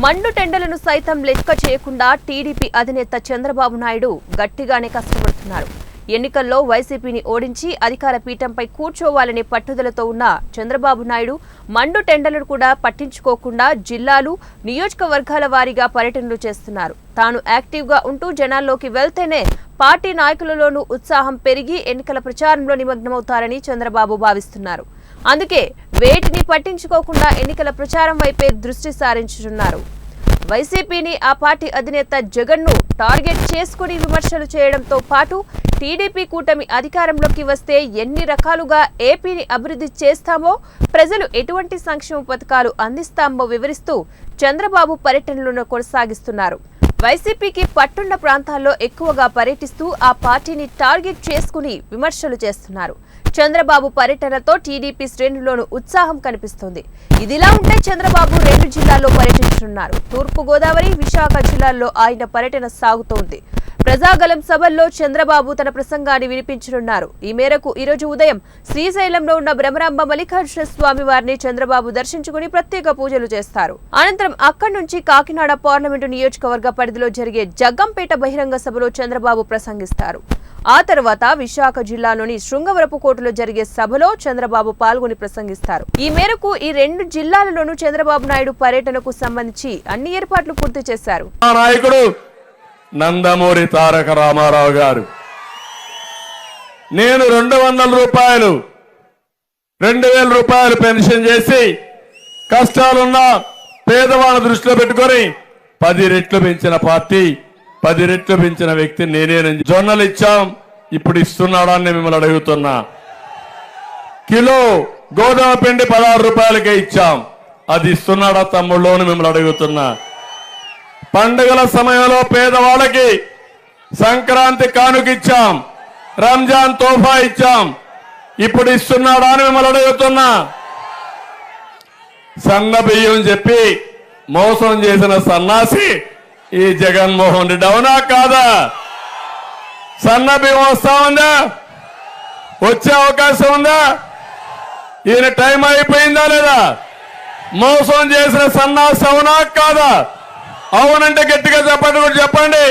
మండు టెండలను సైతం లెక్క చేయకుండా టీడీపీ అధినేత చంద్రబాబు నాయుడు గట్టిగానే కష్టపడుతున్నారు. ఎన్నికల్లో వైసీపీని ఓడించి అధికార పీఠంపై కూర్చోవాలనే పట్టుదలతో ఉన్న చంద్రబాబు నాయుడు మండు టెండలను కూడా పట్టించుకోకుండా జిల్లాలు, నియోజకవర్గాల వారీగా పర్యటనలు చేస్తున్నారు. తాను యాక్టివ్గా ఉంటూ జనాల్లోకి వెళ్తేనే పార్టీ నాయకులలోనూ ఉత్సాహం పెరిగి ఎన్నికల ప్రచారంలో నిమగ్నమవుతారని చంద్రబాబు భావిస్తున్నారు. అందుకే వేటిని పట్టించుకోకుండా ఎన్నికల ప్రచారం వైపే దృష్టి సారించుతున్నారు. వైసీపీని ఆ పార్టీ అధినేత జగన్ను టార్గెట్ చేసుకుని విమర్శలు చేయడంతో పాటు టీడీపీ కూటమి అధికారంలోకి వస్తే ఎన్ని రకాలుగా ఏపీని అభివృద్ధి చేస్తామో, ప్రజలు ఎటువంటి సంక్షేమ పథకాలు అందిస్తామో వివరిస్తూ చంద్రబాబు పర్యటనలను కొనసాగిస్తున్నారు. వైసీపీకి పట్టున్న ప్రాంతాల్లో ఎక్కువగా పర్యటిస్తూ ఆ పార్టీని టార్గెట్ చేసుకుని విమర్శలు చేస్తున్నారు. చంద్రబాబు పర్యటనతో టీడీపీ శ్రేణుల్లోనూ ఉత్సాహం కనిపిస్తోంది. ఇదిలా ఉంటే చంద్రబాబు 2 జిల్లాల్లో పర్యటించనున్నారు. తూర్పు గోదావరి, విశాఖ జిల్లాల్లో ఆయన పర్యటన సాగుతోంది. ప్రజాగలం సభల్లో చంద్రబాబు తన ప్రసంగాన్ని వినిపించనున్నారు. ఈ మేరకు ఈరోజు ఉదయం శ్రీశైలంలో ఉన్న బ్రహ్మరాంబ మల్లికార్జున స్వామి వారిని చంద్రబాబు దర్శించుకుని ప్రత్యేక పూజలు చేస్తారు. అనంతరం అక్కడి నుంచి కాకినాడ పార్లమెంటు నియోజకవర్గ పరిధిలో జరిగే జగ్గంపేట బహిరంగ సభలో చంద్రబాబు ప్రసంగిస్తారు. ఆ తర్వాత విశాఖ జిల్లాలోని శృంగవరపుకోటలో జరిగే సభలో చంద్రబాబు పాల్గొని ప్రసంగిస్తారు. ఈ మేరకు ఈ 2 జిల్లాలలోనూ చంద్రబాబు నాయుడు పర్యటనకు సంబంధించి అన్ని ఏర్పాట్లు పూర్తి చేశారు. నాయకుడు నందమూరి తారక రామారావు గారు, నేను 200 రూపాయలు 2000 రూపాయలు పెన్షన్ చేసి కష్టాలున్న పేదవాళ్ళ దృష్టిలో పెట్టుకొని 10 రెట్లు పెంచిన పార్టీ, 10 రెట్లు పెంచిన వ్యక్తి నేనేనని. జొన్నలు ఇచ్చాం, ఇప్పుడు ఇస్తున్నాడని మిమ్మల్ని అడుగుతున్నా. కిలో గోధుమ పిండి 16 రూపాయలకే ఇచ్చాం, అది ఇస్తున్నాడా తమ్ముళ్ళోని మిమ్మల్ని అడుగుతున్నా. పండుగల సమయంలో పేదవాళ్ళకి సంక్రాంతి కానుకిచ్చాం, రంజాన్ తోఫా ఇచ్చాం, ఇప్పుడు ఇస్తున్నాడా అని మిమ్మల్ని అడుగుతున్నా. సన్న బియ్యం చెప్పి మోసం చేసిన సన్నాసి ఈ జగన్మోహన్ రెడ్డి, అవునా కాదా? సన్న బియ్యం వస్తా ఉందా? వచ్చే అవకాశం ఉందా? ఈయన టైం అయిపోయిందా లేదా? మోసం చేసిన సన్నాసి, అవునా కాదా? అవునంటే గట్టిగా చెప్పండి, చెప్పండి.